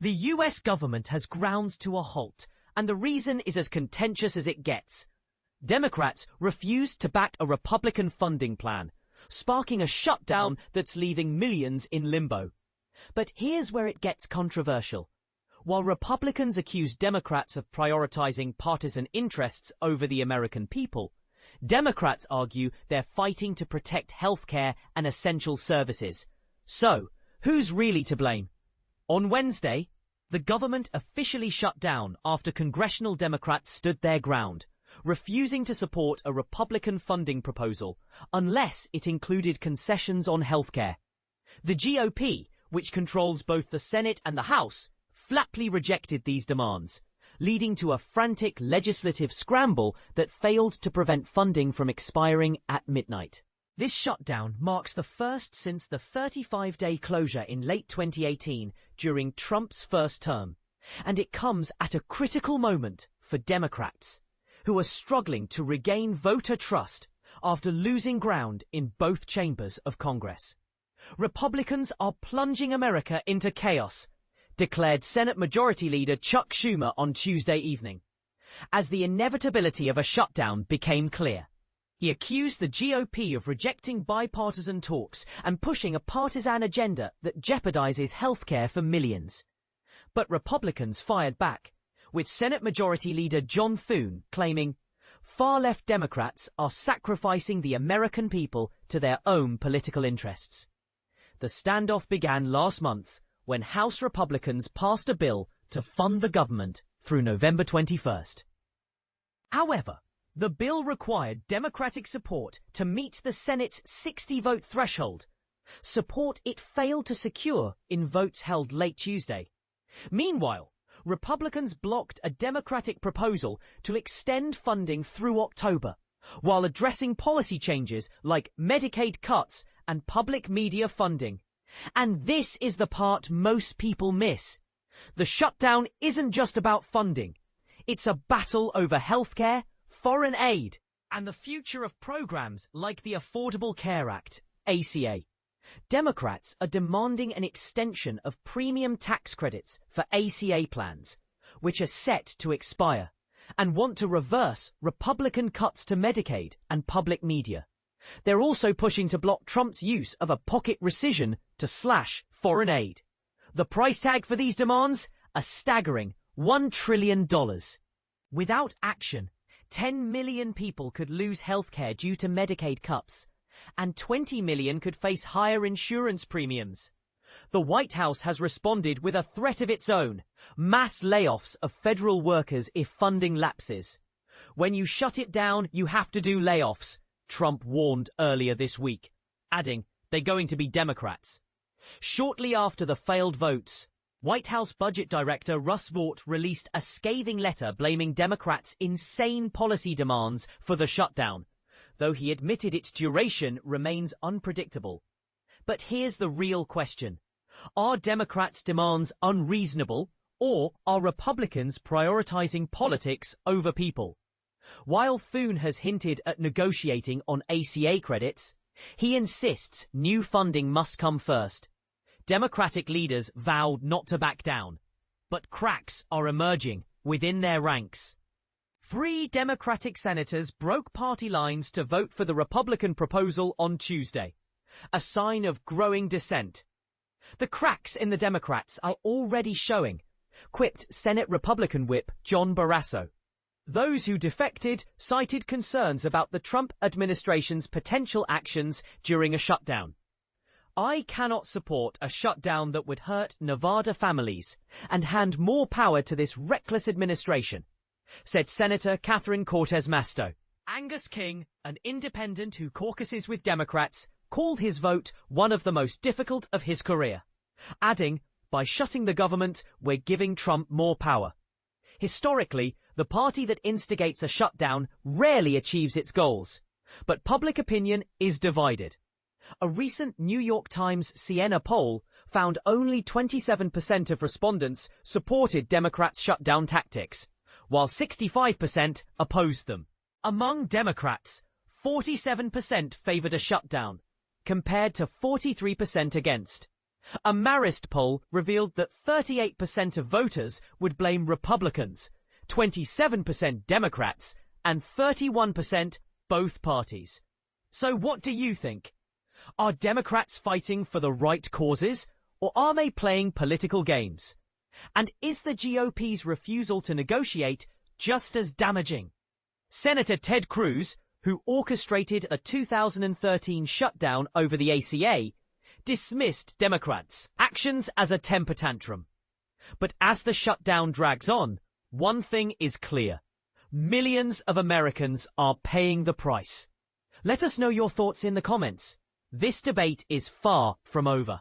The US government has ground to a halt, and the reason is as contentious as it gets. Democrats refused to back a Republican funding plan, sparking a shutdown that's leaving millions in limbo. But here's where it gets controversial. While Republicans accuse Democrats of prioritizing partisan interests over the American people, Democrats argue they're fighting to protect healthcare and essential services. So, who's really to blame? On Wednesday, the government officially shut down after congressional Democrats stood their ground, refusing to support a Republican funding proposal unless it included concessions on healthcare. The GOP, which controls both the Senate and the House, flatly rejected these demands, leading to a frantic legislative scramble that failed to prevent funding from expiring at midnight. This shutdown marks the first since the 35-day closure in late 2018 during Trump's first term, and it comes at a critical moment for Democrats, who are struggling to regain voter trust after losing ground in both chambers of Congress. Republicans are plunging America into chaos, declared Senate Majority Leader Chuck Schumer on Tuesday evening, as the inevitability of a shutdown became clear. He accused the GOP of rejecting bipartisan talks and pushing a partisan agenda that jeopardizes healthcare for millions. But Republicans fired back, with Senate Majority Leader John Thune claiming far-left Democrats are sacrificing the American people to their own political interests. The standoff began last month when House Republicans passed a bill to fund the government through November 21st. However, the bill required Democratic support to meet the Senate's 60-vote threshold, support it failed to secure in votes held late Tuesday. Meanwhile, Republicans blocked a Democratic proposal to extend funding through October, while addressing policy changes like Medicaid cuts and public media funding. And this is the part most people miss. The shutdown isn't just about funding. It's a battle over healthcare, foreign aid, and the future of programs like the Affordable Care Act, ACA. Democrats are demanding an extension of premium tax credits for ACA plans, which are set to expire, and want to reverse Republican cuts to Medicaid and public media. They're also pushing to block Trump's use of a pocket rescission to slash foreign aid. The price tag for these demands? A staggering $1 trillion. Without action, 10 million people could lose healthcare due to Medicaid cuts, and 20 million could face higher insurance premiums. The White House has responded with a threat of its own: mass layoffs of federal workers if funding lapses. When you shut it down, you have to do layoffs, Trump warned earlier this week, adding they're going to be Democrats. Shortly after the failed votes, White House Budget Director Russ Vought released a scathing letter blaming Democrats' insane policy demands for the shutdown, though he admitted its duration remains unpredictable. But here's the real question. Are Democrats' demands unreasonable, or are Republicans prioritizing politics over people? While Thune has hinted at negotiating on ACA credits, he insists new funding must come first. Democratic leaders vowed not to back down, but cracks are emerging within their ranks. 3 Democratic senators broke party lines to vote for the Republican proposal on Tuesday, a sign of growing dissent. The cracks in the Democrats are already showing, quipped Senate Republican Whip John Barrasso. Those who defected cited concerns about the Trump administration's potential actions during a shutdown. I cannot support a shutdown that would hurt Nevada families and hand more power to this reckless administration, said Senator Catherine Cortez Masto. Angus King, an independent who caucuses with Democrats, called his vote one of the most difficult of his career, adding, by shutting the government, we're giving Trump more power. Historically, the party that instigates a shutdown rarely achieves its goals, but public opinion is divided. A recent New York Times Siena poll found only 27% of respondents supported Democrats' shutdown tactics, while 65% opposed them. Among Democrats, 47% favored a shutdown, compared to 43% against. A Marist poll revealed that 38% of voters would blame Republicans, 27% Democrats, and 31% both parties. So what do you think? Are Democrats fighting for the right causes, or are they playing political games? And is the GOP's refusal to negotiate just as damaging? Senator Ted Cruz, who orchestrated a 2013 shutdown over the ACA, dismissed Democrats' actions as a temper tantrum. But as the shutdown drags on, one thing is clear. Millions of Americans are paying the price. Let us know your thoughts in the comments. This debate is far from over.